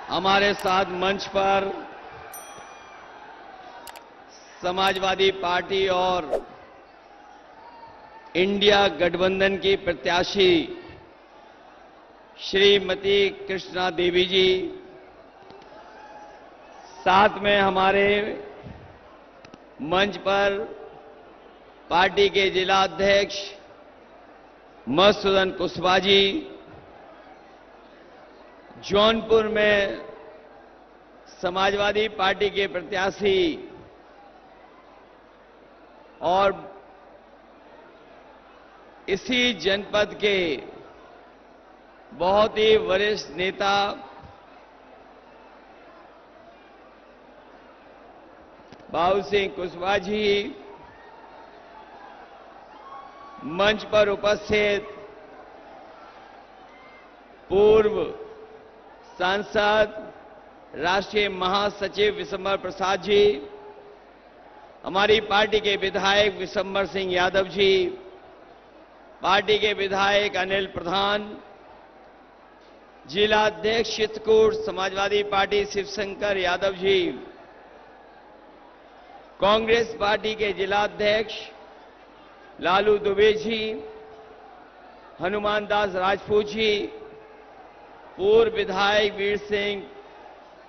हमारे साथ मंच पर समाजवादी पार्टी और इंडिया गठबंधन की प्रत्याशी श्रीमती कृष्णा देवी जी, साथ में हमारे मंच पर पार्टी के जिला अध्यक्ष मधुसूदन कुशवाहा जी, जौनपुर में समाजवादी पार्टी के प्रत्याशी और इसी जनपद के बहुत ही वरिष्ठ नेता बाबू सिंह कुशवाहा जी, मंच पर उपस्थित पूर्व सांसद राष्ट्रीय महासचिव विशंबर प्रसाद जी, हमारी पार्टी के विधायक विशंबर सिंह यादव जी, पार्टी के विधायक अनिल प्रधान, जिला अध्यक्ष चित्रकूट समाजवादी पार्टी शिवशंकर यादव जी, कांग्रेस पार्टी के जिला अध्यक्ष लालू दुबे जी, हनुमान दास राजपूत जी, पूर्व विधायक वीर सिंह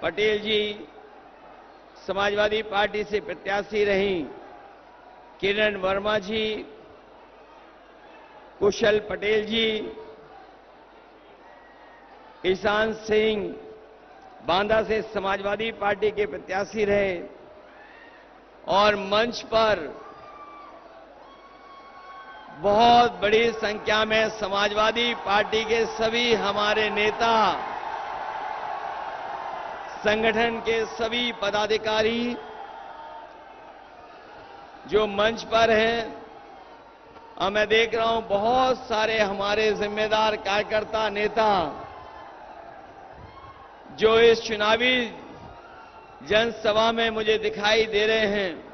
पटेल जी, समाजवादी पार्टी से प्रत्याशी रहीं किरण वर्मा जी, कुशल पटेल जी, ईशान सिंह बांदा से समाजवादी पार्टी के प्रत्याशी रहे और मंच पर बहुत बड़ी संख्या में समाजवादी पार्टी के सभी हमारे नेता, संगठन के सभी पदाधिकारी जो मंच पर हैं, और मैं देख रहा हूं बहुत सारे हमारे जिम्मेदार कार्यकर्ता नेता जो इस चुनावी जनसभा में मुझे दिखाई दे रहे हैं।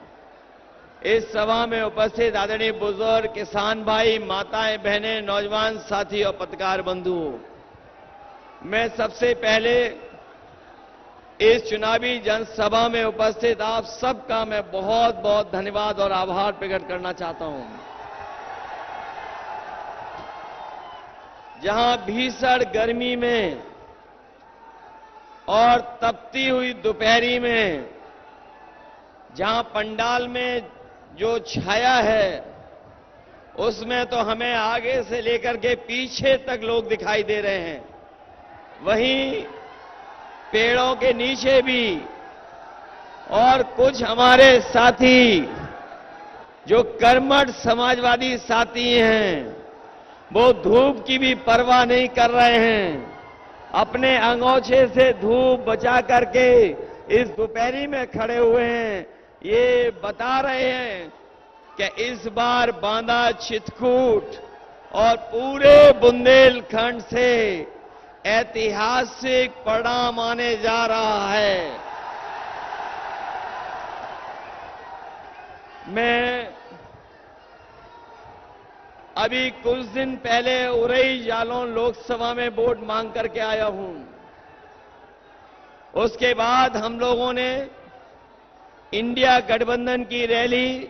इस सभा में उपस्थित आदरणीय बुजुर्ग, किसान भाई, माताएं, बहनें, नौजवान साथी और पत्रकार बंधुओं, मैं सबसे पहले इस चुनावी जनसभा में उपस्थित आप सबका मैं बहुत बहुत धन्यवाद और आभार प्रकट करना चाहता हूं। जहां भीषण गर्मी में और तपती हुई दोपहरी में, जहां पंडाल में जो छाया है उसमें तो हमें आगे से लेकर के पीछे तक लोग दिखाई दे रहे हैं, वहीं पेड़ों के नीचे भी और कुछ हमारे साथी जो कर्मठ समाजवादी साथी हैं वो धूप की भी परवाह नहीं कर रहे हैं, अपने अंगोछे से धूप बचा करके इस दोपहरी में खड़े हुए हैं। ये बता रहे हैं कि इस बार बांदा, चित्रकूट और पूरे बुंदेलखंड से ऐतिहासिक परिणाम आने जा रहा है। मैं अभी कुछ दिन पहले उरई जालौन लोकसभा में वोट मांग करके आया हूं। उसके बाद हम लोगों ने इंडिया गठबंधन की रैली,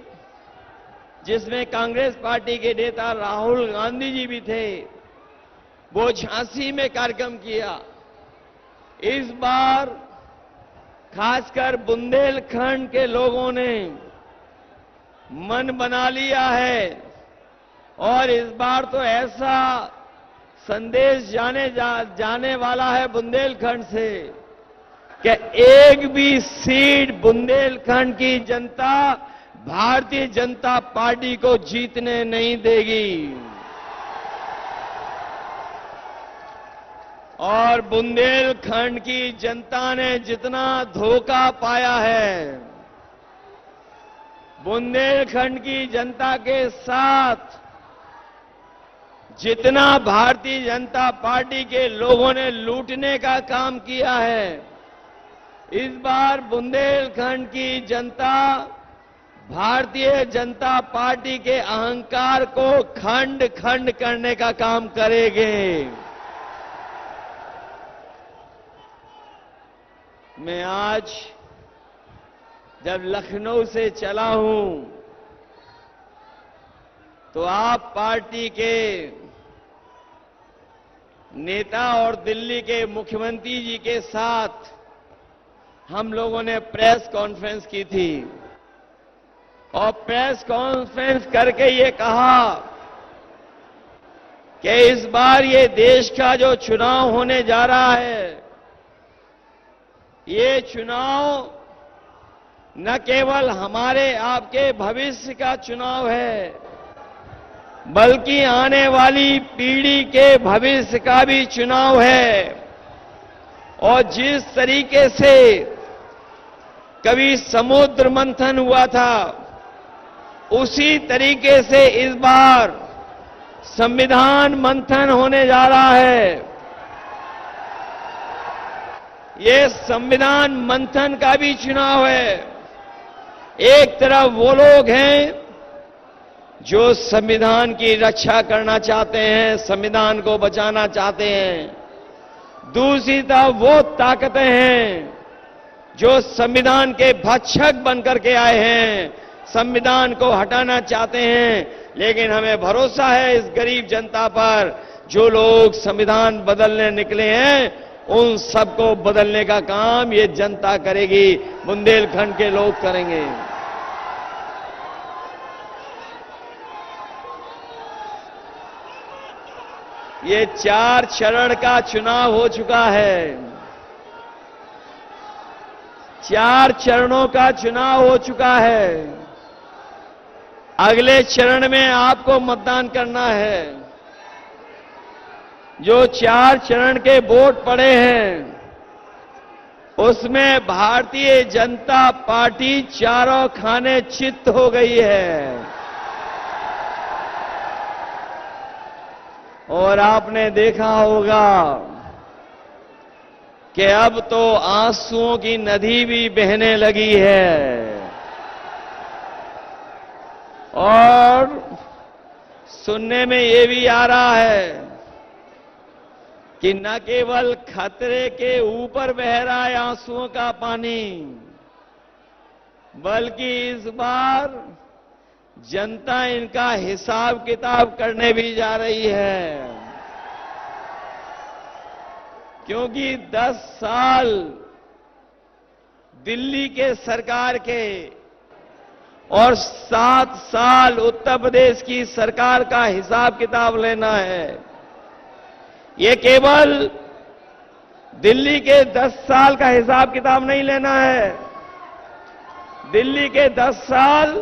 जिसमें कांग्रेस पार्टी के नेता राहुल गांधी जी भी थे, वो झांसी में कार्यक्रम किया। इस बार खासकर बुंदेलखंड के लोगों ने मन बना लिया है और इस बार तो ऐसा संदेश जाने वाला है बुंदेलखंड से कि एक भी सीट बुंदेलखंड की जनता भारतीय जनता पार्टी को जीतने नहीं देगी। और बुंदेलखंड की जनता ने जितना धोखा पाया है, बुंदेलखंड की जनता के साथ जितना भारतीय जनता पार्टी के लोगों ने लूटने का काम किया है, इस बार बुंदेलखंड की जनता भारतीय जनता पार्टी के अहंकार को खंड खंड करने का काम करेंगे। मैं आज जब लखनऊ से चला हूं तो आप पार्टी के नेता और दिल्ली के मुख्यमंत्री जी के साथ हम लोगों ने प्रेस कॉन्फ्रेंस की थी और प्रेस कॉन्फ्रेंस करके ये कहा कि इस बार ये देश का जो चुनाव होने जा रहा है, ये चुनाव न केवल हमारे आपके भविष्य का चुनाव है, बल्कि आने वाली पीढ़ी के भविष्य का भी चुनाव है। और जिस तरीके से कभी समुद्र मंथन हुआ था, उसी तरीके से इस बार संविधान मंथन होने जा रहा है। ये संविधान मंथन का भी चुनाव है। एक तरफ वो लोग हैं जो संविधान की रक्षा करना चाहते हैं, संविधान को बचाना चाहते हैं। दूसरी तरफ वो ताकतें हैं जो संविधान के भक्षक बनकर के आए हैं, संविधान को हटाना चाहते हैं। लेकिन हमें भरोसा है इस गरीब जनता पर, जो लोग संविधान बदलने निकले हैं, उन सबको बदलने का काम ये जनता करेगी, बुंदेलखंड के लोग करेंगे। ये 4 चरण का चुनाव हो चुका है। 4 चरणों का चुनाव हो चुका है। अगले चरण में आपको मतदान करना है। जो 4 चरण के वोट पड़े हैं, उसमें भारतीय जनता पार्टी चारों खाने चित्त हो गई है। और आपने देखा होगा कि अब तो आंसुओं की नदी भी बहने लगी है। और सुनने में ये भी आ रहा है कि न केवल खतरे के ऊपर बह रहा है आंसुओं का पानी, बल्कि इस बार जनता इनका हिसाब किताब करने भी जा रही है। क्योंकि 10 साल दिल्ली के सरकार के और 7 साल उत्तर प्रदेश की सरकार का हिसाब किताब लेना है। ये केवल दिल्ली के 10 साल का हिसाब किताब नहीं लेना है, दिल्ली के 10 साल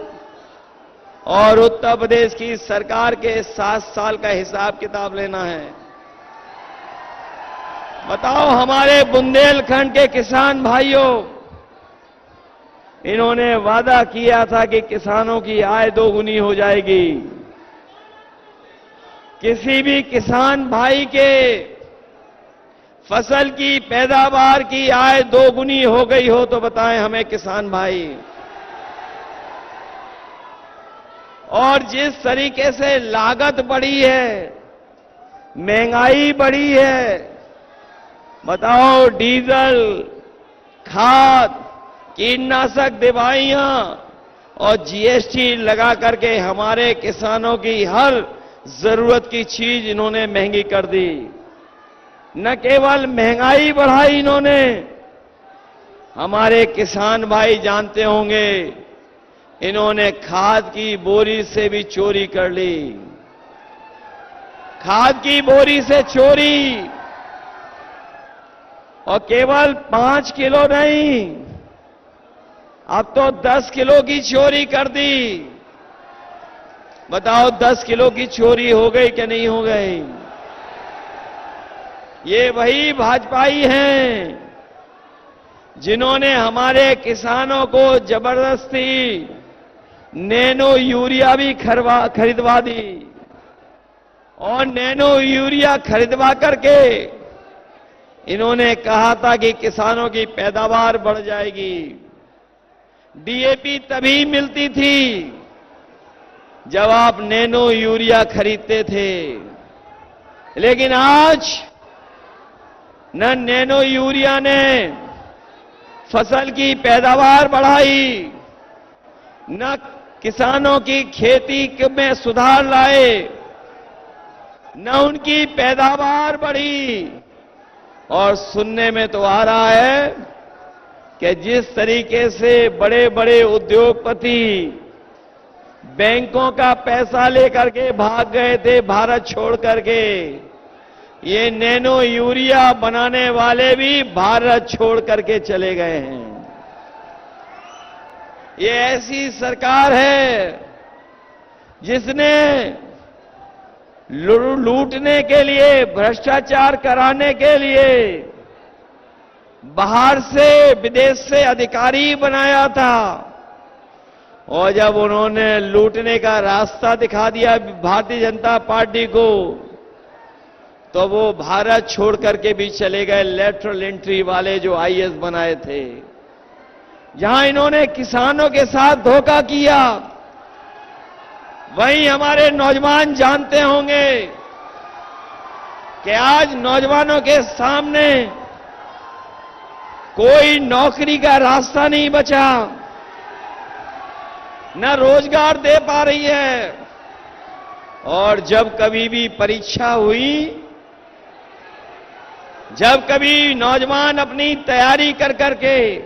और उत्तर प्रदेश की सरकार के 7 साल का हिसाब किताब लेना है। बताओ हमारे बुंदेलखंड के किसान भाइयों, इन्होंने वादा किया था कि किसानों की आय 2 गुनी हो जाएगी। किसी भी किसान भाई के फसल की पैदावार की आय 2 गुनी हो गई हो तो बताएं हमें किसान भाई। और जिस तरीके से लागत बढ़ी है, महंगाई बढ़ी है, बताओ डीजल, खाद, कीटनाशक दवाइयां और जीएसटी लगा करके हमारे किसानों की हर जरूरत की चीज इन्होंने महंगी कर दी। न केवल महंगाई बढ़ाई इन्होंने, हमारे किसान भाई जानते होंगे, इन्होंने खाद की बोरी से भी चोरी कर ली। खाद की बोरी से चोरी, और केवल 5 किलो नहीं, अब तो 10 किलो की चोरी कर दी। बताओ 10 किलो की चोरी हो गई कि नहीं हो गई? ये वही भाजपाई हैं जिन्होंने हमारे किसानों को जबरदस्ती नैनो यूरिया भी खरीदवा दी, और नैनो यूरिया खरीदवा करके इन्होंने कहा था कि किसानों की पैदावार बढ़ जाएगी। डीएपी तभी मिलती थी जब आप नैनो यूरिया खरीदते थे, लेकिन आज न नैनो यूरिया ने फसल की पैदावार बढ़ाई, न किसानों की खेती में सुधार लाए, न उनकी पैदावार बढ़ी। और सुनने में तो आ रहा है कि जिस तरीके से बड़े बड़े उद्योगपति बैंकों का पैसा लेकर के भाग गए थे भारत छोड़ करके, ये नैनो यूरिया बनाने वाले भी भारत छोड़ करके चले गए हैं। ये ऐसी सरकार है जिसने लूटने के लिए, भ्रष्टाचार कराने के लिए बाहर से, विदेश से अधिकारी बनाया था, और जब उन्होंने लूटने का रास्ता दिखा दिया भारतीय जनता पार्टी को, तो वो भारत छोड़ करके भी चले गए। लेटरल एंट्री वाले जो आईएएस बनाए थे, जहां इन्होंने किसानों के साथ धोखा किया, वहीं हमारे नौजवान जानते होंगे कि आज नौजवानों के सामने कोई नौकरी का रास्ता नहीं बचा, न रोजगार दे पा रही है। और जब कभी भी परीक्षा हुई, जब कभी नौजवान अपनी तैयारी कर करके,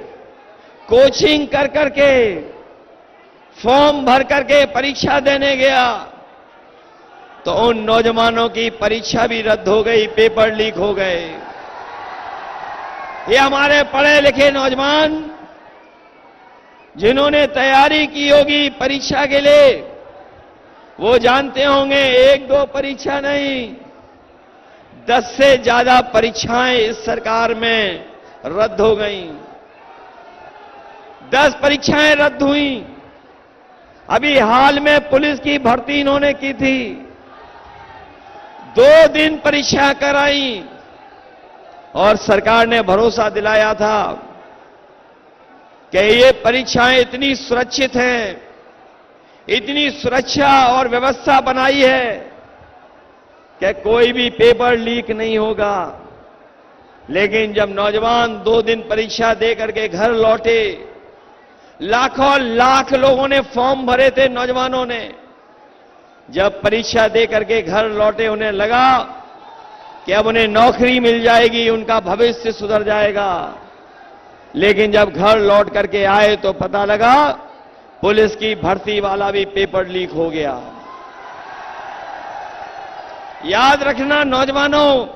कोचिंग कर करके, फॉर्म भर करके परीक्षा देने गया, तो उन नौजवानों की परीक्षा भी रद्द हो गई, पेपर लीक हो गए। ये हमारे पढ़े लिखे नौजवान जिन्होंने तैयारी की होगी परीक्षा के लिए, वो जानते होंगे एक दो परीक्षा नहीं, 10 से ज्यादा परीक्षाएं इस सरकार में रद्द हो गईं। 10 परीक्षाएं रद्द हुई। अभी हाल में पुलिस की भर्ती इन्होंने की थी, 2 दिन परीक्षा कराई, और सरकार ने भरोसा दिलाया था कि ये परीक्षाएं इतनी सुरक्षित हैं, इतनी सुरक्षा और व्यवस्था बनाई है कि कोई भी पेपर लीक नहीं होगा। लेकिन जब नौजवान 2 दिन परीक्षा दे करके घर लौटे, लाखों लाख लोगों ने फॉर्म भरे थे, नौजवानों ने जब परीक्षा दे करके घर लौटे, उन्हें लगा कि अब उन्हें नौकरी मिल जाएगी, उनका भविष्य सुधर जाएगा। लेकिन जब घर लौट करके आए तो पता लगा पुलिस की भर्ती वाला भी पेपर लीक हो गया। याद रखना नौजवानों,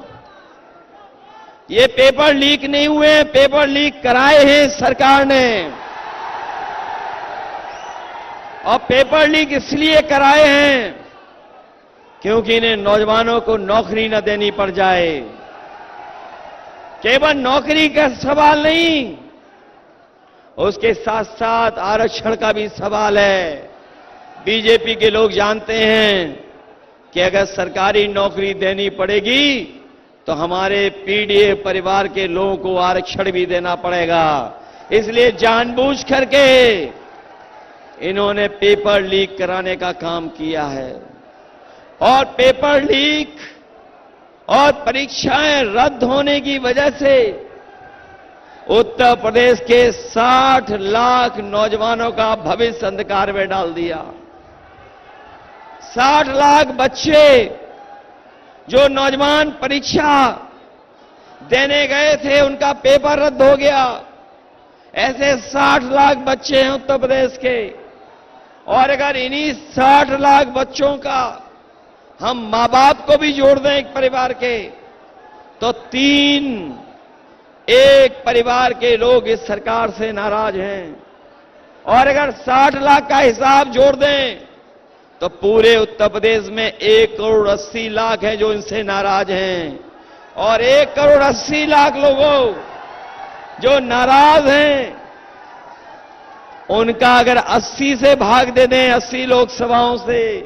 ये पेपर लीक नहीं हुए, पेपर लीक कराए हैं सरकार ने। और पेपर लीक इसलिए कराए हैं क्योंकि इन्हें नौजवानों को नौकरी न देनी पड़ जाए। केवल नौकरी का सवाल नहीं, उसके साथ साथ आरक्षण का भी सवाल है। बीजेपी के लोग जानते हैं कि अगर सरकारी नौकरी देनी पड़ेगी तो हमारे पीडीए परिवार के लोगों को आरक्षण भी देना पड़ेगा। इसलिए जानबूझ करके इन्होंने पेपर लीक कराने का काम किया है। और पेपर लीक और परीक्षाएं रद्द होने की वजह से उत्तर प्रदेश के 60 लाख नौजवानों का भविष्य अंधकार में डाल दिया। 60 लाख बच्चे जो नौजवान परीक्षा देने गए थे, उनका पेपर रद्द हो गया। ऐसे 60 लाख बच्चे हैं उत्तर प्रदेश के। और अगर इन्हीं 60 लाख बच्चों का हम मां बाप को भी जोड़ दें एक परिवार के, तो 3 एक परिवार के लोग इस सरकार से नाराज हैं। और अगर 60 लाख का हिसाब जोड़ दें तो पूरे उत्तर प्रदेश में 1 करोड़ 80 लाख हैं जो इनसे नाराज हैं। और 1 करोड़ 80 लाख लोगों जो नाराज हैं, उनका अगर 80 से भाग दे दें, 80 लोकसभाओं से,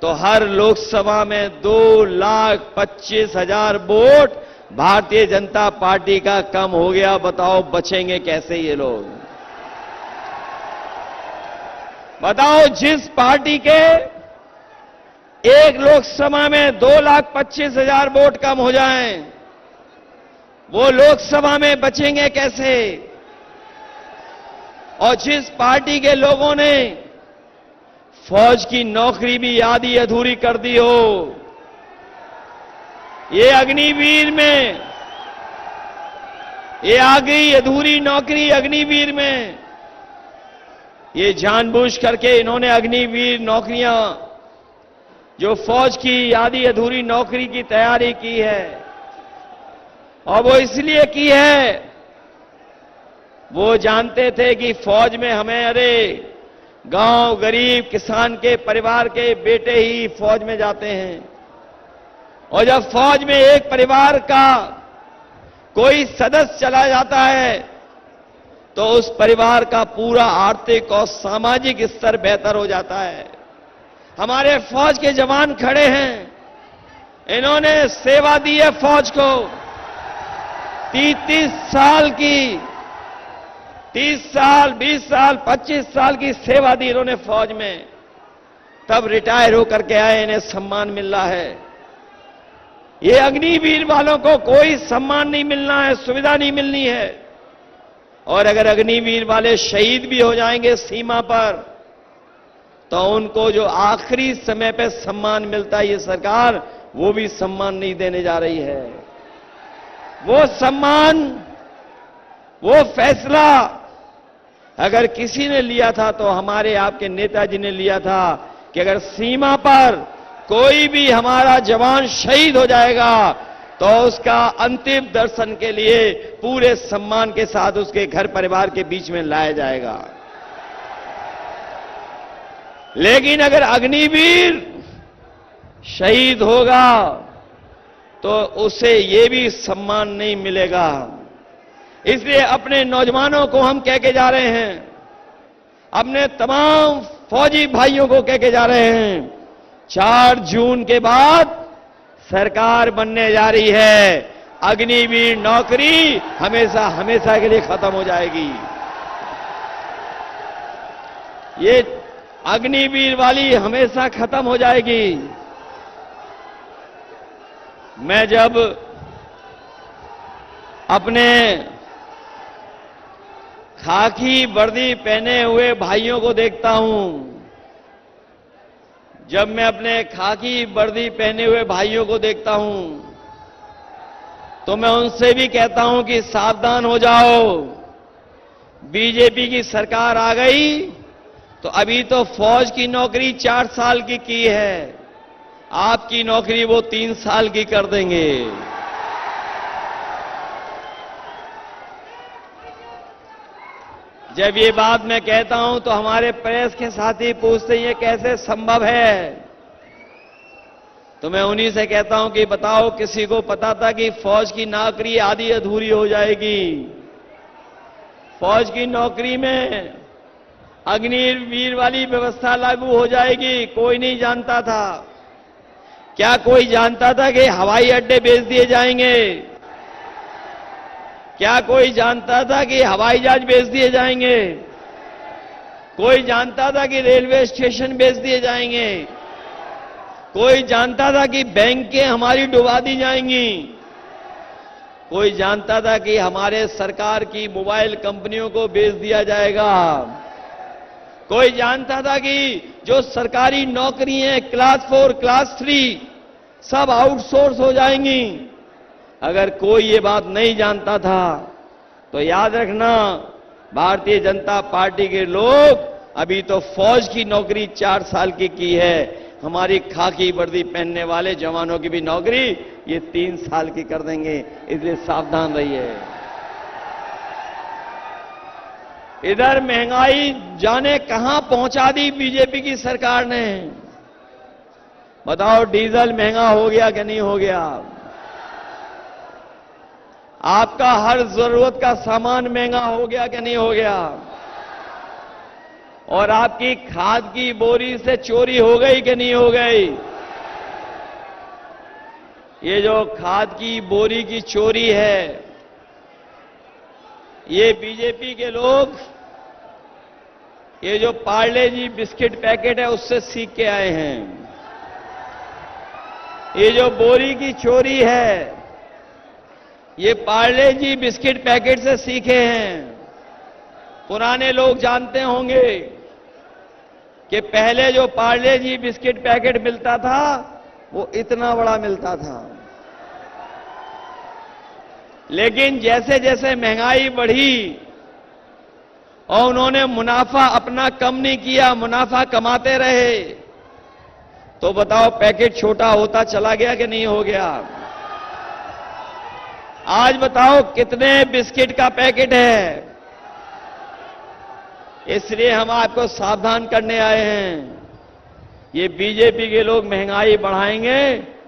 तो हर लोकसभा में 2,25,000 वोट भारतीय जनता पार्टी का कम हो गया। बताओ बचेंगे कैसे ये लोग? बताओ, जिस पार्टी के एक लोकसभा में 2,25,000 वोट कम हो जाएं, वो लोकसभा में बचेंगे कैसे? और जिस पार्टी के लोगों ने फौज की नौकरी भी आधी अधूरी कर दी हो, ये अग्निवीर में, ये आ गई अधूरी नौकरी अग्निवीर में, ये जानबूझ करके इन्होंने अग्निवीर नौकरियां, जो फौज की आधी अधूरी नौकरी की तैयारी की है, और वो इसलिए की है, वो जानते थे कि फौज में हमें, अरे गांव गरीब किसान के परिवार के बेटे ही फौज में जाते हैं, और जब फौज में एक परिवार का कोई सदस्य चला जाता है तो उस परिवार का पूरा आर्थिक और सामाजिक स्तर बेहतर हो जाता है। हमारे फौज के जवान खड़े हैं, इन्होंने सेवा दी है फौज को, 30 साल की, 30 साल, 20 साल, 25 साल की सेवा दी इन्होंने फौज में, तब रिटायर होकर के आए, इन्हें सम्मान मिल रहा है। ये अग्निवीर वालों को कोई सम्मान नहीं मिलना है, सुविधा नहीं मिलनी है, और अगर अग्निवीर वाले शहीद भी हो जाएंगे सीमा पर, तो उनको जो आखिरी समय पे सम्मान मिलता है, ये सरकार वो भी सम्मान नहीं देने जा रही है। वो सम्मान, वो फैसला अगर किसी ने लिया था तो हमारे आपके नेताजी ने लिया था कि अगर सीमा पर कोई भी हमारा जवान शहीद हो जाएगा तो उसका अंतिम दर्शन के लिए पूरे सम्मान के साथ उसके घर परिवार के बीच में लाया जाएगा। लेकिन अगर अग्निवीर शहीद होगा तो उसे ये भी सम्मान नहीं मिलेगा। इसलिए अपने नौजवानों को हम कह के जा रहे हैं, अपने तमाम फौजी भाइयों को कह के जा रहे हैं, 4 जून के बाद सरकार बनने जा रही है, अग्निवीर नौकरी हमेशा हमेशा के लिए खत्म हो जाएगी। ये अग्निवीर वाली हमेशा खत्म हो जाएगी। मैं जब अपने खाकी वर्दी पहने हुए भाइयों को देखता हूं, जब मैं अपने खाकी वर्दी पहने हुए भाइयों को देखता हूं, तो मैं उनसे भी कहता हूं कि सावधान हो जाओ, बीजेपी की सरकार आ गई तो अभी तो फौज की नौकरी 4 साल की है, आपकी नौकरी वो 3 साल की कर देंगे। जब ये बात मैं कहता हूं तो हमारे प्रेस के साथी पूछते हैं ये कैसे संभव है, तो मैं उन्हीं से कहता हूं कि बताओ किसी को पता था कि फौज की नौकरी आधी अधूरी हो जाएगी? फौज की नौकरी में अग्निवीर वाली व्यवस्था लागू हो जाएगी? कोई नहीं जानता था। क्या कोई जानता था कि हवाई अड्डे बेच दिए जाएंगे? क्या कोई जानता था कि हवाई जहाज बेच दिए जाएंगे? कोई जानता था कि रेलवे स्टेशन बेच दिए जाएंगे? कोई जानता था कि बैंकें हमारी डुबा दी जाएंगी? कोई जानता था कि हमारे सरकार की मोबाइल कंपनियों को बेच दिया जाएगा? कोई जानता था कि जो सरकारी नौकरी हैं क्लास 4, क्लास 3 सब आउटसोर्स हो जाएंगी? अगर कोई ये बात नहीं जानता था तो याद रखना, भारतीय जनता पार्टी के लोग अभी तो फौज की नौकरी 4 साल की है, हमारी खाकी वर्दी पहनने वाले जवानों की भी नौकरी ये 3 साल की कर देंगे। इसलिए सावधान रहिए। इधर महंगाई जाने कहां पहुंचा दी बीजेपी की सरकार ने। बताओ डीजल महंगा हो गया कि नहीं हो गया? आपका हर जरूरत का सामान महंगा हो गया कि नहीं हो गया? और आपकी खाद की बोरी से चोरी हो गई कि नहीं हो गई? ये जो खाद की बोरी की चोरी है, ये बीजेपी के लोग, ये जो पार्ले जी बिस्किट पैकेट है उससे सीख के आए हैं। ये जो बोरी की चोरी है, ये पार्ले जी बिस्किट पैकेट से सीखे हैं। पुराने लोग जानते होंगे कि पहले जो पार्ले जी बिस्किट पैकेट मिलता था वो इतना बड़ा मिलता था, लेकिन जैसे जैसे महंगाई बढ़ी और उन्होंने मुनाफा अपना कम नहीं किया, मुनाफा कमाते रहे, तो बताओ पैकेट छोटा होता चला गया कि नहीं हो गया? आज बताओ कितने बिस्किट का पैकेट है? इसलिए हम आपको सावधान करने आए हैं। ये बीजेपी के लोग महंगाई बढ़ाएंगे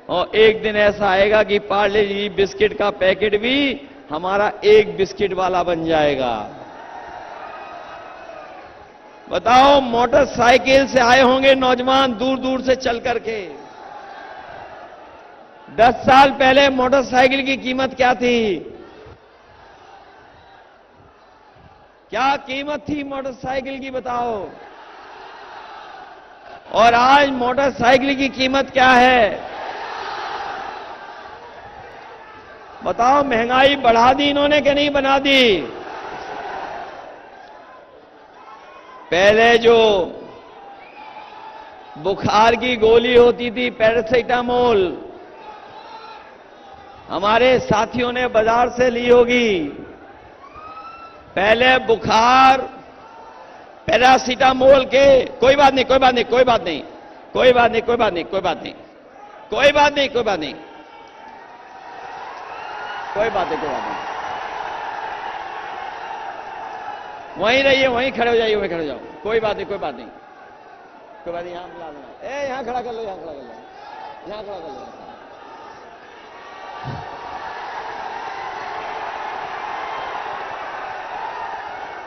और एक दिन ऐसा आएगा कि पार्ले जी बिस्किट का पैकेट भी हमारा एक बिस्किट वाला बन जाएगा। बताओ, मोटरसाइकिल से आए होंगे नौजवान दूर दूर से चल करके। 10 साल पहले मोटरसाइकिल की कीमत क्या थी? क्या कीमत थी मोटरसाइकिल की, बताओ? और आज मोटरसाइकिल की कीमत क्या है? बताओ, महंगाई बढ़ा दी इन्होंने कि नहीं बना दी? पहले जो बुखार की गोली होती थी पैरासिटामोल, हमारे साथियों ने बाजार से ली होगी। पहले बुखार पैरासिटामोल के, कोई बात नहीं, कोई बात नहीं, कोई बात नहीं, कोई बात नहीं, कोई बात नहीं, कोई बात नहीं, कोई बात नहीं, कोई बात नहीं, कोई बात नहीं, कोई बात नहीं। वहीं रहिए, वहीं खड़े हो जाइए, वहीं खड़े हो जाओ, कोई बात नहीं, कोई बात नहीं, कोई बात नहीं। यहां बुला देना, यहां खड़ा कर लो, यहां खड़ा कर लो, यहां खड़ा कर लो।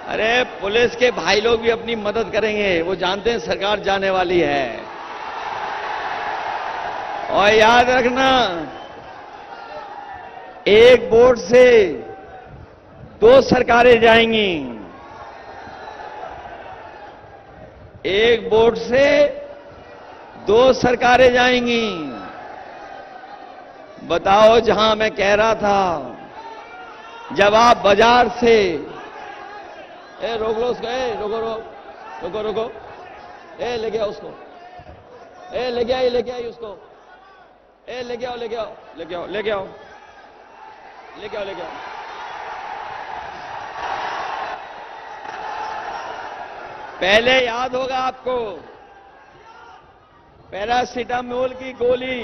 अरे पुलिस के भाई लोग भी अपनी मदद करेंगे, वो जानते हैं सरकार जाने वाली है। और याद रखना, एक वोट से 2 सरकारें जाएंगी, एक वोट से 2 सरकारें जाएंगी। बताओ, जहां मैं कह रहा था जब आप बाजार से, रोक लो उसको, रोको रोको रोको रोको, लेके आओ उसको, लेके आई उसको, लेके आओ, लेके आओ, लेके आओ, लेके आओ, लेके आओ, लेके आओ। पहले याद होगा आपको, पैरासिटामोल की गोली,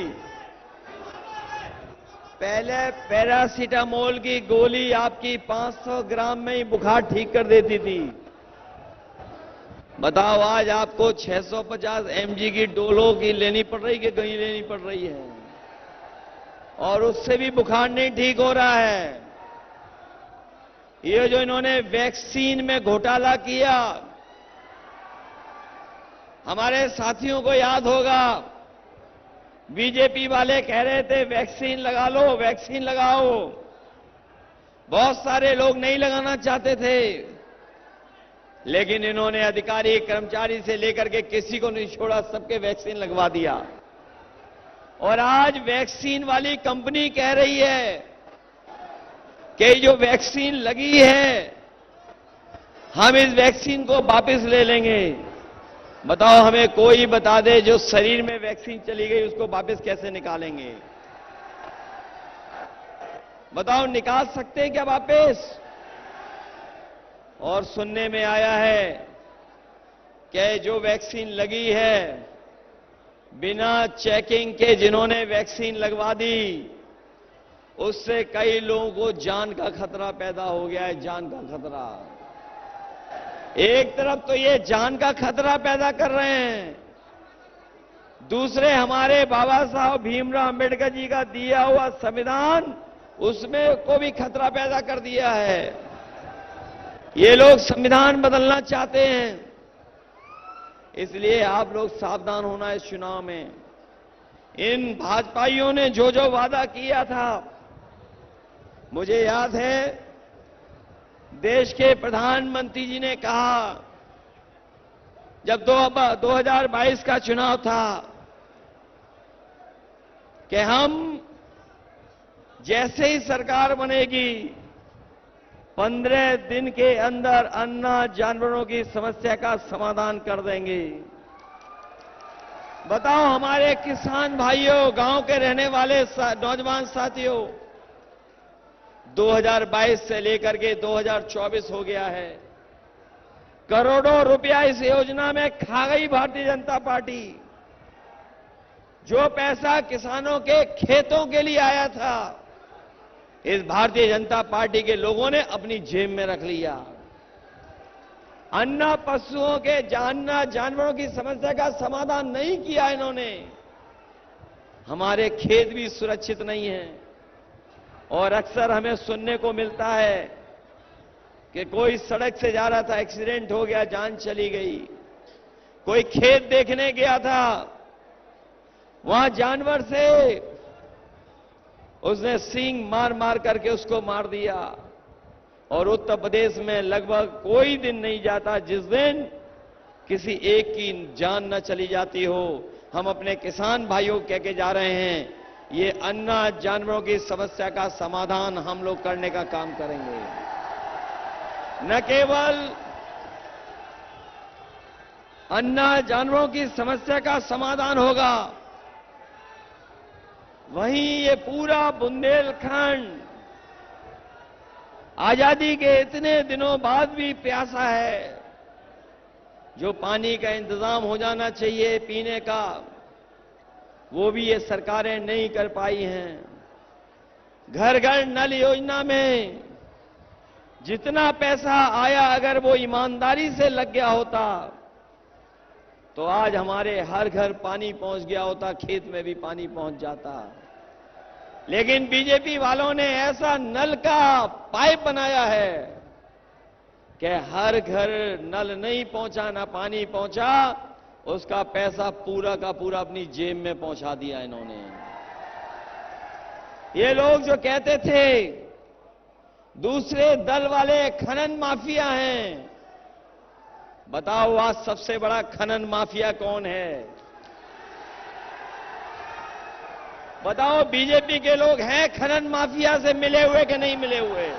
पहले पैरासिटामोल की गोली आपकी 500 ग्राम में ही बुखार ठीक कर देती थी। बताओ, आज आपको 650 mg की डोलो की लेनी पड़ रही कि कहीं लेनी पड़ रही है, और उससे भी बुखार नहीं ठीक हो रहा है। ये जो इन्होंने वैक्सीन में घोटाला किया, हमारे साथियों को याद होगा, बीजेपी वाले कह रहे थे वैक्सीन लगा लो, वैक्सीन लगाओ। बहुत सारे लोग नहीं लगाना चाहते थे, लेकिन इन्होंने अधिकारी कर्मचारी से लेकर के किसी को नहीं छोड़ा, सबके वैक्सीन लगवा दिया। और आज वैक्सीन वाली कंपनी कह रही है कि जो वैक्सीन लगी है हम इस वैक्सीन को वापस ले लेंगे। बताओ, हमें कोई बता दे, जो शरीर में वैक्सीन चली गई उसको वापस कैसे निकालेंगे? बताओ, निकाल सकते हैं क्या वापस? और सुनने में आया है कि जो वैक्सीन लगी है, बिना चेकिंग के जिन्होंने वैक्सीन लगवा दी, उससे कई लोगों को जान का खतरा पैदा हो गया है, जान का खतरा। एक तरफ तो ये जान का खतरा पैदा कर रहे हैं, दूसरे हमारे बाबा साहब भीमराव अंबेडकर जी का दिया हुआ संविधान, उसमें को भी खतरा पैदा कर दिया है। ये लोग संविधान बदलना चाहते हैं, इसलिए आप लोग सावधान होना इस चुनाव में। इन भाजपाइयों ने जो जो वादा किया था, मुझे याद है देश के प्रधानमंत्री जी ने कहा, जब 2022 का चुनाव था, कि हम जैसे ही सरकार बनेगी 15 दिन के अंदर अन्ना जानवरों की समस्या का समाधान कर देंगे। बताओ हमारे किसान भाइयों, गांव के रहने वाले नौजवान साथियों, 2022 से लेकर के 2024 हो गया है। करोड़ों रुपया इस योजना में खा गई भारतीय जनता पार्टी। जो पैसा किसानों के खेतों के लिए आया था, इस भारतीय जनता पार्टी के लोगों ने अपनी जेब में रख लिया। अन्ना पशुओं के अन्ना जानवरों की समस्या का समाधान नहीं किया इन्होंने। हमारे खेत भी सुरक्षित नहीं हैं और अक्सर हमें सुनने को मिलता है कि कोई सड़क से जा रहा था, एक्सीडेंट हो गया, जान चली गई। कोई खेत देखने गया था, वहां जानवर से उसने सींग मार मार करके उसको मार दिया। और उत्तर प्रदेश में लगभग कोई दिन नहीं जाता जिस दिन किसी एक की जान न चली जाती हो। हम अपने किसान भाइयों को कह के जा रहे हैं, ये अन्ना जानवरों की समस्या का समाधान हम लोग करने का काम करेंगे। न केवल अन्ना जानवरों की समस्या का समाधान होगा, वहीं ये पूरा बुंदेलखंड आजादी के इतने दिनों बाद भी प्यासा है। जो पानी का इंतजाम हो जाना चाहिए पीने का, वो भी ये सरकारें नहीं कर पाई हैं। घर घर नल योजना में जितना पैसा आया, अगर वो ईमानदारी से लग गया होता तो आज हमारे हर घर पानी पहुंच गया होता, खेत में भी पानी पहुंच जाता। लेकिन बीजेपी वालों ने ऐसा नल का पाइप बनाया है कि हर घर नल नहीं पहुंचा, ना पानी पहुंचा, उसका पैसा पूरा का पूरा अपनी जेब में पहुंचा दिया इन्होंने। ये लोग जो कहते थे दूसरे दल वाले खनन माफिया हैं, बताओ आज सबसे बड़ा खनन माफिया कौन है? बताओ बीजेपी के लोग हैं खनन माफिया से मिले हुए कि नहीं मिले हुए?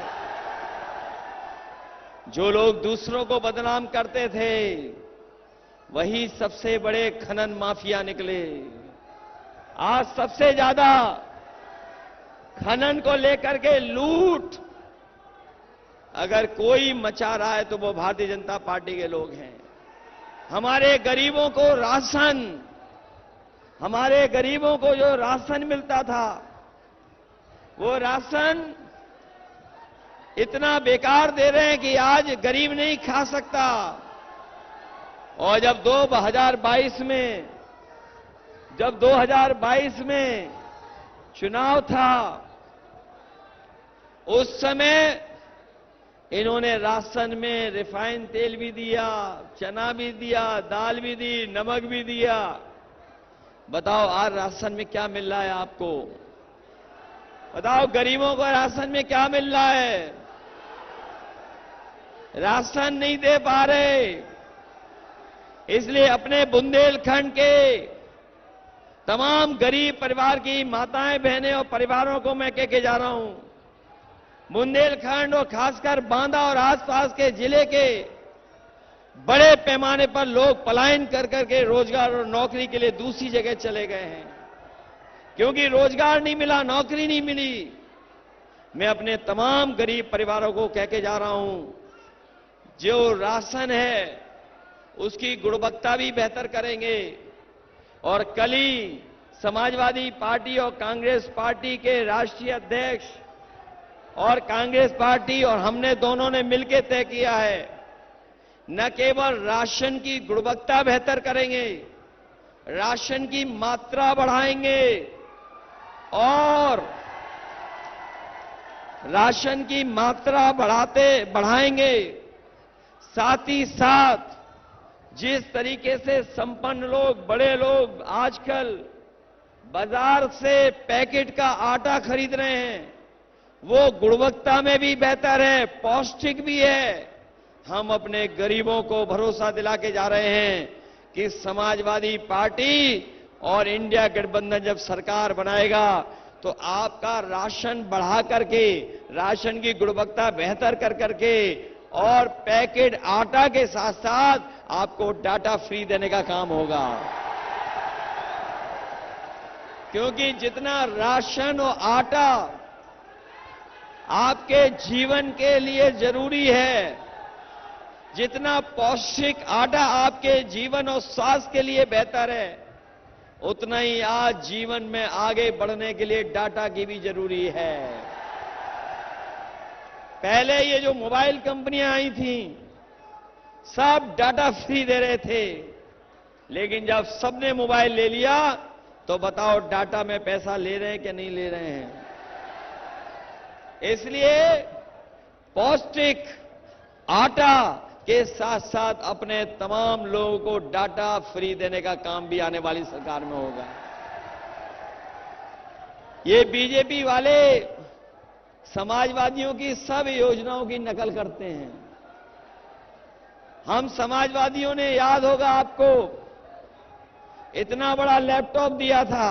जो लोग दूसरों को बदनाम करते थे, वही सबसे बड़े खनन माफिया निकले। आज सबसे ज्यादा खनन को लेकर के लूट अगर कोई मचा रहा है तो वो भारतीय जनता पार्टी के लोग हैं। हमारे गरीबों को राशन, हमारे गरीबों को जो राशन मिलता था, वो राशन इतना बेकार दे रहे हैं कि आज गरीब नहीं खा सकता। और जब 2022 में चुनाव था, उस समय इन्होंने राशन में रिफाइंड तेल भी दिया, चना भी दिया, दाल भी दी, नमक भी दिया। बताओ आज राशन में क्या मिल रहा है आपको? बताओ गरीबों को राशन में क्या मिल रहा है? राशन नहीं दे पा रहे। इसलिए अपने बुंदेलखंड के तमाम गरीब परिवार की माताएं, बहनें और परिवारों को मैं कह के जा रहा हूं, बुंदेलखंड और खासकर बांदा और आसपास के जिले के बड़े पैमाने पर लोग पलायन कर करके रोजगार और नौकरी के लिए दूसरी जगह चले गए हैं, क्योंकि रोजगार नहीं मिला, नौकरी नहीं मिली। मैं अपने तमाम गरीब परिवारों को कह के जा रहा हूं, जो राशन है उसकी गुणवत्ता भी बेहतर करेंगे। और कल ही समाजवादी पार्टी और कांग्रेस पार्टी के राष्ट्रीय अध्यक्ष और कांग्रेस पार्टी और हमने दोनों ने मिलकर तय किया है, न केवल राशन की गुणवत्ता बेहतर करेंगे, राशन की मात्रा बढ़ाएंगे और राशन की मात्रा बढ़ाएंगे। साथ ही साथ जिस तरीके से संपन्न लोग, बड़े लोग आजकल बाजार से पैकेट का आटा खरीद रहे हैं, वो गुणवत्ता में भी बेहतर है, पौष्टिक भी है। हम अपने गरीबों को भरोसा दिला के जा रहे हैं कि समाजवादी पार्टी और इंडिया गठबंधन जब सरकार बनाएगा तो आपका राशन बढ़ा करके, राशन की गुणवत्ता बेहतर कर करके और पैकेट आटा के साथ साथ आपको डाटा फ्री देने का काम होगा। क्योंकि जितना राशन और आटा आपके जीवन के लिए जरूरी है, जितना पौष्टिक आटा आपके जीवन और स्वास्थ्य के लिए बेहतर है, उतना ही आज जीवन में आगे बढ़ने के लिए डाटा की भी जरूरी है। पहले ये जो मोबाइल कंपनियां आई थी, सब डाटा फ्री दे रहे थे, लेकिन जब सबने मोबाइल ले लिया तो बताओ डाटा में पैसा ले रहे हैं कि नहीं ले रहे हैं। इसलिए पौष्टिक आटा के साथ साथ अपने तमाम लोगों को डाटा फ्री देने का काम भी आने वाली सरकार में होगा। ये बीजेपी वाले समाजवादियों की सब योजनाओं की नकल करते हैं। हम समाजवादियों ने, याद होगा आपको, इतना बड़ा लैपटॉप दिया था,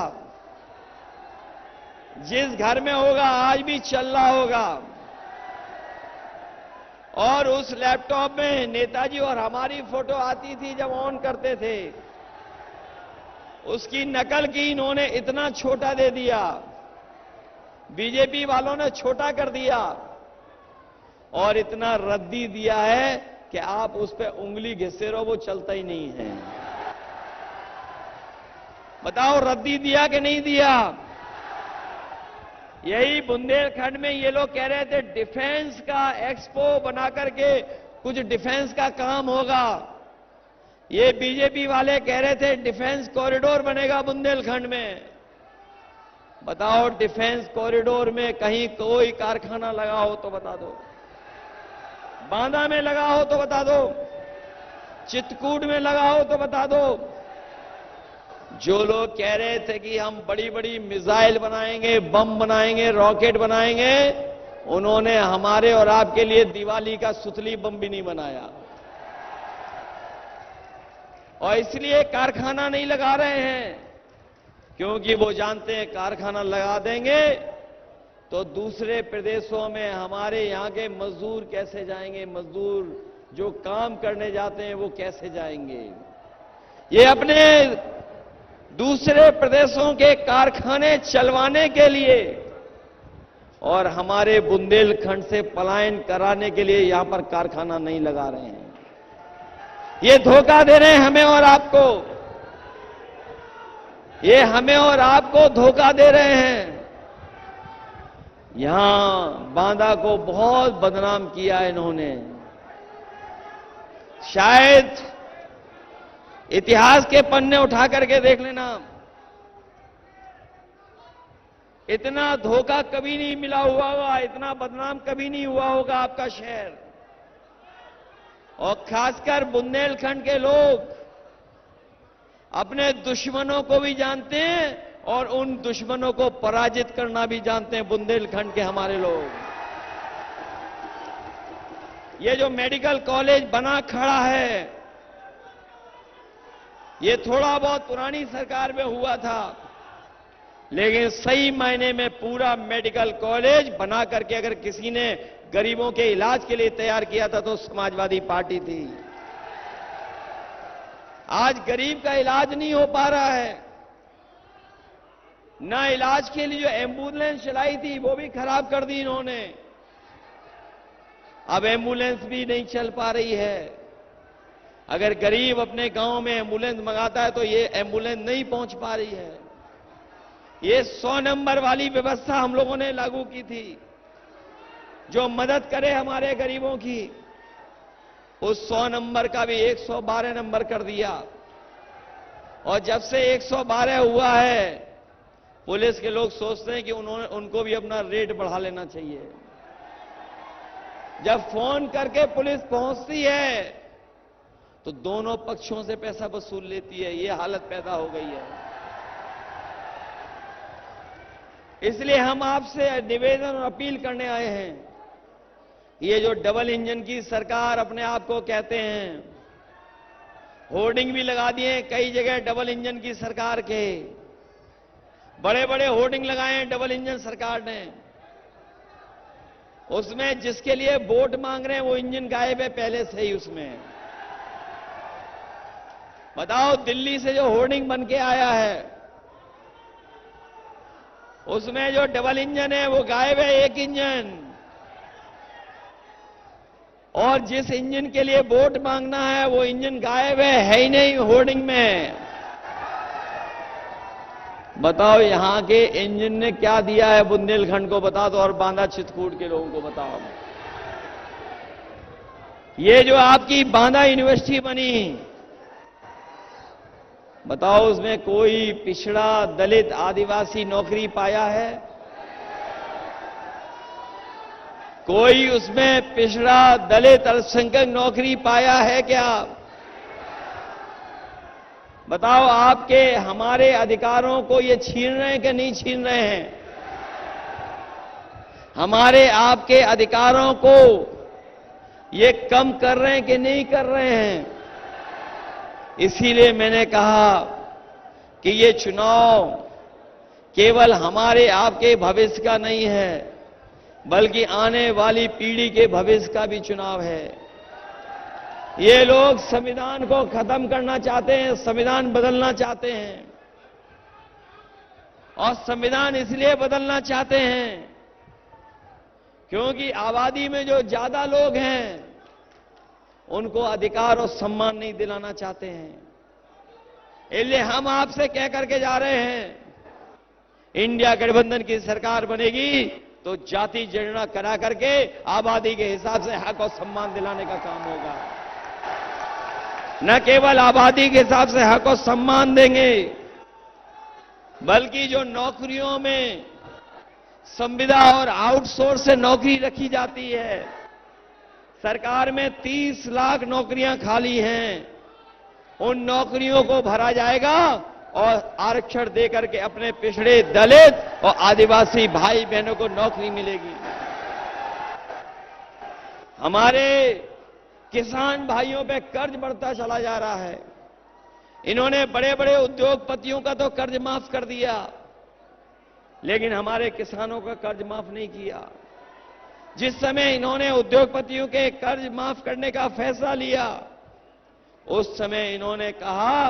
जिस घर में होगा आज भी चल रहा होगा, और उस लैपटॉप में नेताजी और हमारी फोटो आती थी जब ऑन करते थे। उसकी नकल की इन्होंने, इतना छोटा दे दिया, बीजेपी वालों ने छोटा कर दिया और इतना रद्दी दिया है कि आप उस पर उंगली घिसे रहो, वो चलता ही नहीं है। बताओ रद्दी दिया कि नहीं दिया? यही बुंदेलखंड में ये लोग कह रहे थे डिफेंस का एक्सपो बना करके कुछ डिफेंस का काम होगा। ये बीजेपी वाले कह रहे थे डिफेंस कॉरिडोर बनेगा बुंदेलखंड में। बताओ डिफेंस कॉरिडोर में कहीं कोई कारखाना लगा हो तो बता दो, बांदा में लगा हो तो बता दो, चित्रकूट में लगा हो तो बता दो। जो लोग कह रहे थे कि हम बड़ी बड़ी मिसाइल बनाएंगे, बम बनाएंगे, रॉकेट बनाएंगे, उन्होंने हमारे और आपके लिए दिवाली का सुतली बम भी नहीं बनाया। और इसलिए कारखाना नहीं लगा रहे हैं, क्योंकि वो जानते हैं कारखाना लगा देंगे तो दूसरे प्रदेशों में हमारे यहां के मजदूर कैसे जाएंगे, मजदूर जो काम करने जाते हैं वो कैसे जाएंगे। ये अपने दूसरे प्रदेशों के कारखाने चलवाने के लिए और हमारे बुंदेलखंड से पलायन कराने के लिए यहां पर कारखाना नहीं लगा रहे हैं। ये धोखा दे रहे हैं हमें और आपको, ये हमें और आपको धोखा दे रहे हैं। यहां बांदा को बहुत बदनाम किया इन्होंने। शायद इतिहास के पन्ने उठा करके देख लेना, इतना धोखा कभी नहीं मिला हुआ होगा, इतना बदनाम कभी नहीं हुआ होगा आपका शहर। और खासकर बुंदेलखंड के लोग अपने दुश्मनों को भी जानते हैं और उन दुश्मनों को पराजित करना भी जानते हैं बुंदेलखंड के हमारे लोग। ये जो मेडिकल कॉलेज बना खड़ा है, ये थोड़ा बहुत पुरानी सरकार में हुआ था, लेकिन सही मायने में पूरा मेडिकल कॉलेज बना करके अगर किसी ने गरीबों के इलाज के लिए तैयार किया था तो समाजवादी पार्टी थी। आज गरीब का इलाज नहीं हो पा रहा है, ना इलाज के लिए जो एम्बुलेंस चलाई थी वो भी खराब कर दी इन्होंने। अब एम्बुलेंस भी नहीं चल पा रही है। अगर गरीब अपने गांव में एम्बुलेंस मंगाता है तो ये एम्बुलेंस नहीं पहुंच पा रही है। ये 100 नंबर वाली व्यवस्था हम लोगों ने लागू की थी, जो मदद करे हमारे गरीबों की। उस 100 नंबर का भी 112 नंबर कर दिया। और जब से 112 हुआ है, पुलिस के लोग सोचते हैं कि उनको भी अपना रेट बढ़ा लेना चाहिए। जब फोन करके पुलिस पहुंचती है तो दोनों पक्षों से पैसा वसूल लेती है। ये हालत पैदा हो गई है। इसलिए हम आपसे निवेदन और अपील करने आए हैं। ये जो डबल इंजन की सरकार अपने आप को कहते हैं, होर्डिंग भी लगा दिए कई जगह डबल इंजन की सरकार के। बड़े बड़े होर्डिंग लगाए हैं डबल इंजन सरकार ने। उसमें जिसके लिए वोट मांग रहे हैं वो इंजन गायब है पहले से ही उसमें। बताओ, दिल्ली से जो होर्डिंग बन के आया है उसमें जो डबल इंजन है वो गायब है, एक इंजन। और जिस इंजन के लिए वोट मांगना है वो इंजन गायब है ही नहीं होर्डिंग में। बताओ, यहां के इंजन ने क्या दिया है बुंदेलखंड को, बता दो, और बांदा चित्रकूट के लोगों को बताओ। ये जो आपकी बांदा यूनिवर्सिटी बनी, बताओ उसमें कोई पिछड़ा, दलित, आदिवासी नौकरी पाया है? कोई उसमें पिछड़ा, दलित, अल्पसंख्यक नौकरी पाया है क्या? बताओ, आपके हमारे अधिकारों को ये छीन रहे हैं कि नहीं छीन रहे हैं? हमारे आपके अधिकारों को ये कम कर रहे हैं कि नहीं कर रहे हैं? इसीलिए मैंने कहा कि ये चुनाव केवल हमारे आपके भविष्य का नहीं है, बल्कि आने वाली पीढ़ी के भविष्य का भी चुनाव है। ये लोग संविधान को खत्म करना चाहते हैं, संविधान बदलना चाहते हैं। और संविधान इसलिए बदलना चाहते हैं क्योंकि आबादी में जो ज्यादा लोग हैं उनको अधिकार और सम्मान नहीं दिलाना चाहते हैं। इसलिए हम आपसे कह करके जा रहे हैं, इंडिया गठबंधन की सरकार बनेगी तो जाति जनगणना करा करके आबादी के हिसाब से हक और सम्मान दिलाने का काम होगा। न केवल आबादी के हिसाब से हक और सम्मान देंगे, बल्कि जो नौकरियों में संविदा और आउटसोर्स से नौकरी रखी जाती है, सरकार में 30 लाख नौकरियां खाली हैं, उन नौकरियों को भरा जाएगा और आरक्षण देकर के अपने पिछड़े, दलित और आदिवासी भाई बहनों को नौकरी मिलेगी। हमारे किसान भाइयों पे कर्ज बढ़ता चला जा रहा है। इन्होंने बड़े बड़े उद्योगपतियों का तो कर्ज माफ कर दिया, लेकिन हमारे किसानों का कर्ज माफ नहीं किया। जिस समय इन्होंने उद्योगपतियों के कर्ज माफ करने का फैसला लिया, उस समय इन्होंने कहा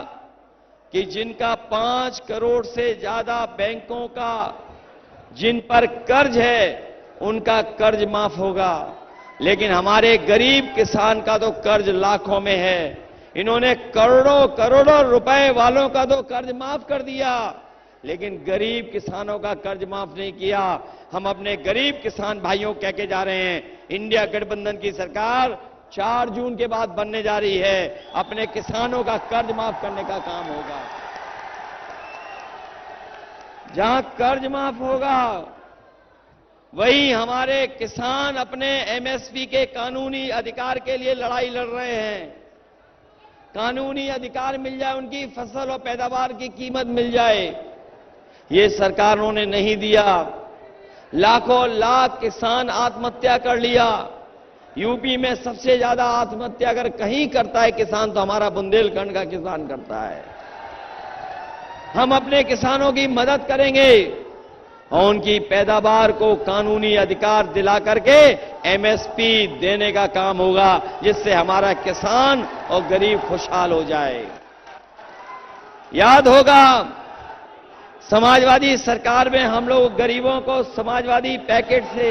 कि जिनका 5 करोड़ से ज्यादा बैंकों का जिन पर कर्ज है उनका कर्ज माफ होगा, लेकिन हमारे गरीब किसान का तो कर्ज लाखों में है। इन्होंने करोड़ों करोड़ों रुपए वालों का तो कर्ज माफ कर दिया, लेकिन गरीब किसानों का कर्ज माफ नहीं किया। हम अपने गरीब किसान भाइयों को कह के जा रहे हैं, इंडिया गठबंधन की सरकार 4 जून के बाद बनने जा रही है, अपने किसानों का कर्ज माफ करने का काम होगा। जहां कर्ज माफ होगा वहीं हमारे किसान अपने एमएसपी के कानूनी अधिकार के लिए लड़ाई लड़ रहे हैं। कानूनी अधिकार मिल जाए, उनकी फसल और पैदावार की कीमत मिल जाए, ये सरकारों ने नहीं दिया। लाखों लाख किसान आत्महत्या कर लिया। यूपी में सबसे ज्यादा आत्महत्या अगर कहीं करता है किसान तो हमारा बुंदेलखंड का किसान करता है। हम अपने किसानों की मदद करेंगे और उनकी पैदावार को कानूनी अधिकार दिला करके एमएसपी देने का काम होगा, जिससे हमारा किसान और गरीब खुशहाल हो जाए। याद होगा, समाजवादी सरकार में हम लोग गरीबों को समाजवादी पैकेट से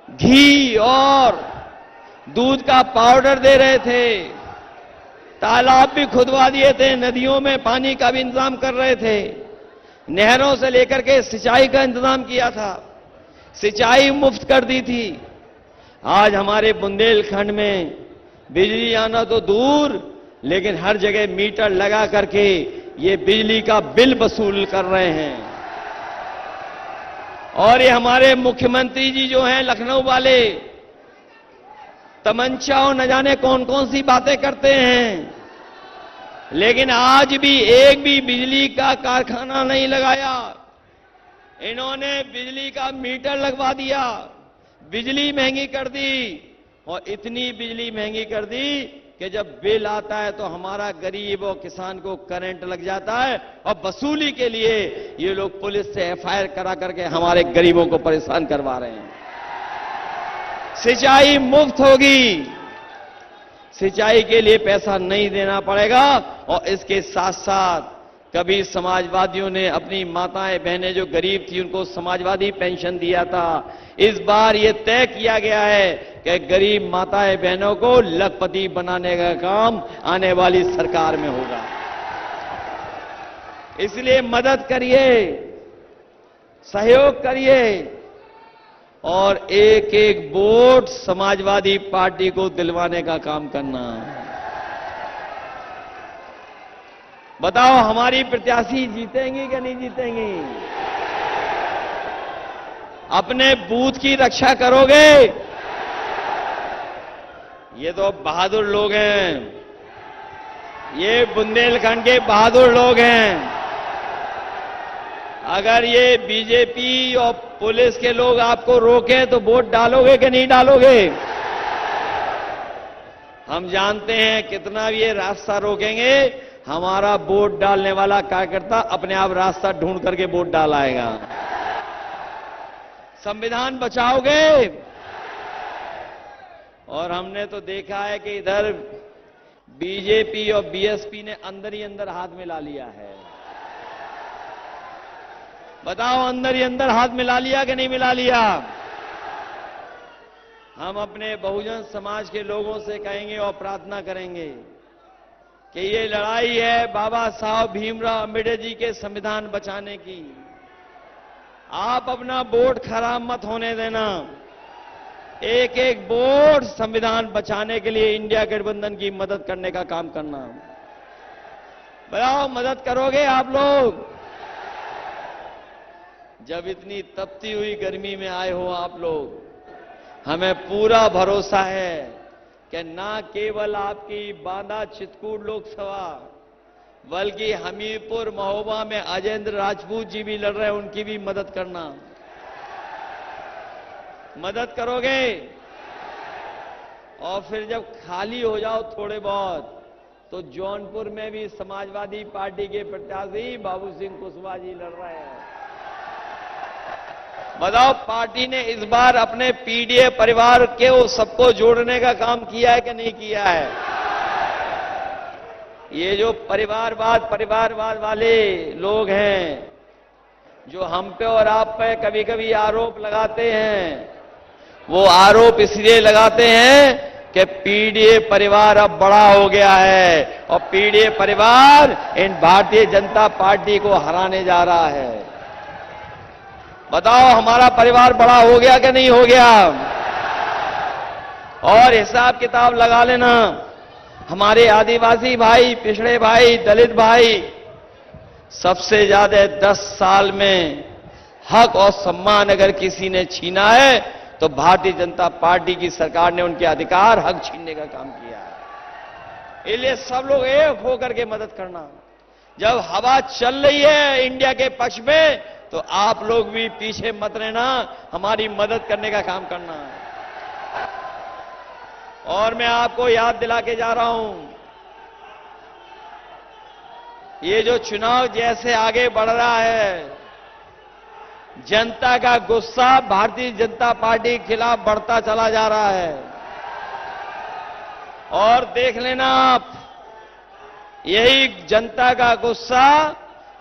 घी और दूध का पाउडर दे रहे थे, तालाब भी खुदवा दिए थे, नदियों में पानी का भी इंतजाम कर रहे थे, नहरों से लेकर के सिंचाई का इंतजाम किया था, सिंचाई मुफ्त कर दी थी। आज हमारे बुंदेलखंड में बिजली आना तो दूर, लेकिन हर जगह मीटर लगा करके ये बिजली का बिल वसूल कर रहे हैं। और ये हमारे मुख्यमंत्री जी जो हैं लखनऊ वाले, तमंचा और न जाने कौन कौन सी बातें करते हैं, लेकिन आज भी एक भी बिजली का कारखाना नहीं लगाया। इन्होंने बिजली का मीटर लगवा दिया, बिजली महंगी कर दी, और इतनी बिजली महंगी कर दी कि जब बिल आता है तो हमारा गरीब और किसान को करंट लग जाता है और वसूली के लिए ये लोग पुलिस से एफआईआर करा करके हमारे गरीबों को परेशान करवा रहे हैं। सिंचाई मुफ्त होगी, सिंचाई के लिए पैसा नहीं देना पड़ेगा और इसके साथ साथ कभी समाजवादियों ने अपनी माताएं बहनें जो गरीब थी उनको समाजवादी पेंशन दिया था। इस बार यह तय किया गया है कि गरीब माताएं बहनों को लखपति बनाने का काम आने वाली सरकार में होगा। इसलिए मदद करिए, सहयोग करिए और एक एक वोट समाजवादी पार्टी को दिलवाने का काम करना। बताओ हमारी प्रत्याशी जीतेंगी कि नहीं जीतेंगी? अपने बूथ की रक्षा करोगे? ये तो बहादुर लोग हैं, ये बुंदेलखंड के बहादुर लोग हैं। अगर ये बीजेपी और पुलिस के लोग आपको रोके तो वोट डालोगे कि नहीं डालोगे? हम जानते हैं कितना भी ये रास्ता रोकेंगे, हमारा वोट डालने वाला कार्यकर्ता अपने आप रास्ता ढूंढ करके वोट डाल आएगा। संविधान बचाओगे? और हमने तो देखा है कि इधर बीजेपी और बीएसपी ने अंदर ही अंदर हाथ मिला लिया है। बताओ अंदर ही अंदर हाथ मिला लिया कि नहीं मिला लिया? हम अपने बहुजन समाज के लोगों से कहेंगे और प्रार्थना करेंगे कि ये लड़ाई है बाबा साहब भीमराव अम्बेडकर जी के संविधान बचाने की। आप अपना वोट खराब मत होने देना। एक एक वोट संविधान बचाने के लिए इंडिया गठबंधन की मदद करने का काम करना। बताओ मदद करोगे आप लोग? जब इतनी तपती हुई गर्मी में आए हो आप लोग, हमें पूरा भरोसा है कि ना केवल आपकी बांदा चित्रकूट लोकसभा बल्कि हमीरपुर महोबा में अजेंद्र राजपूत जी भी लड़ रहे हैं, उनकी भी मदद करना। मदद करोगे? और फिर जब खाली हो जाओ थोड़े बहुत तो जौनपुर में भी समाजवादी पार्टी के प्रत्याशी बाबू सिंह कुशवाहा जी लड़ रहे हैं। बताओ पार्टी ने इस बार अपने पीडीए परिवार के सबको जोड़ने का काम किया है कि नहीं किया है? ये जो परिवारवाद वाले लोग हैं जो हम पे और आप पे कभी कभी आरोप लगाते हैं, वो आरोप इसलिए लगाते हैं कि पीडीए परिवार अब बड़ा हो गया है और पीडीए परिवार इन भारतीय जनता पार्टी को हराने जा रहा है। बताओ हमारा परिवार बड़ा हो गया कि नहीं हो गया? और हिसाब किताब लगा लेना, हमारे आदिवासी भाई, पिछड़े भाई, दलित भाई सबसे ज्यादा 10 साल में हक और सम्मान अगर किसी ने छीना है तो भारतीय जनता पार्टी की सरकार ने उनके अधिकार हक छीनने का काम किया है। इसलिए सब लोग एक होकर के मदद करना। जब हवा चल रही है इंडिया के पक्ष में तो आप लोग भी पीछे मत रहना, हमारी मदद करने का काम करना। और मैं आपको याद दिला के जा रहा हूं, ये जो चुनाव जैसे आगे बढ़ रहा है, जनता का गुस्सा भारतीय जनता पार्टी के खिलाफ बढ़ता चला जा रहा है। और देख लेना आप, यही जनता का गुस्सा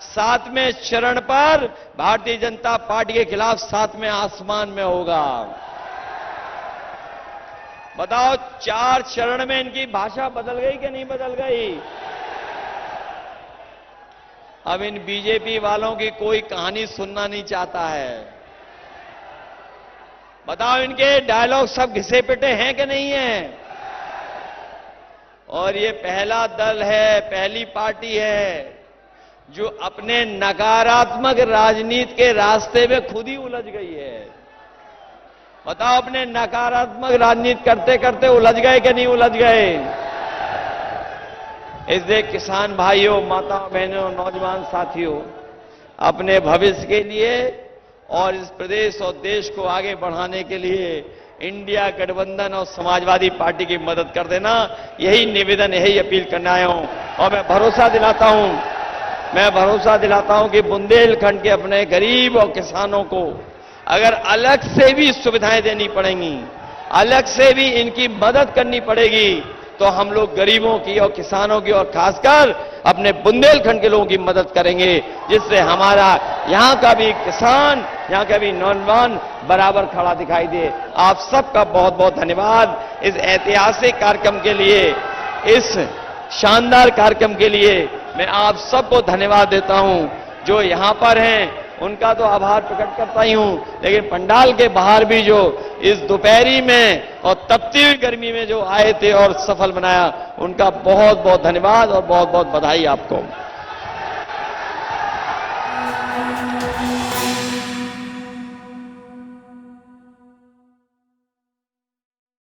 7वें चरण पर भारतीय जनता पार्टी के खिलाफ 7वें आसमान में होगा। बताओ 4 चरण में इनकी भाषा बदल गई कि नहीं बदल गई? अब इन बीजेपी वालों की कोई कहानी सुनना नहीं चाहता है। बताओ इनके डायलॉग सब घिसे पिटे हैं कि नहीं है? और ये पहला दल है, पहली पार्टी है जो अपने नकारात्मक राजनीति के रास्ते में खुद ही उलझ गई है। बताओ अपने नकारात्मक राजनीति करते करते उलझ गए कि नहीं उलझ गए? इसलिए किसान भाइयों, माताओं, बहनों, नौजवान साथियों, अपने भविष्य के लिए और इस प्रदेश और देश को आगे बढ़ाने के लिए इंडिया गठबंधन और समाजवादी पार्टी की मदद कर देना। यही निवेदन, यही अपील करने आया हूं। और मैं भरोसा दिलाता हूं कि बुंदेलखंड के अपने गरीब और किसानों को अगर अलग से भी सुविधाएं देनी पड़ेंगी, अलग से भी इनकी मदद करनी पड़ेगी, तो हम लोग गरीबों की और किसानों की और खासकर अपने बुंदेलखंड के लोगों की मदद करेंगे, जिससे हमारा यहां का भी किसान, यहां का भी नौजवान बराबर खड़ा दिखाई दे। आप सबका बहुत बहुत धन्यवाद इस ऐतिहासिक कार्यक्रम के लिए, इस शानदार कार्यक्रम के लिए मैं आप सबको धन्यवाद देता हूं। जो यहां पर हैं उनका तो आभार प्रकट करता ही हूं, लेकिन पंडाल के बाहर भी जो इस दोपहरी में और तपती हुई गर्मी में जो आए थे और सफल बनाया, उनका बहुत बहुत धन्यवाद और बहुत बहुत बधाई आपको।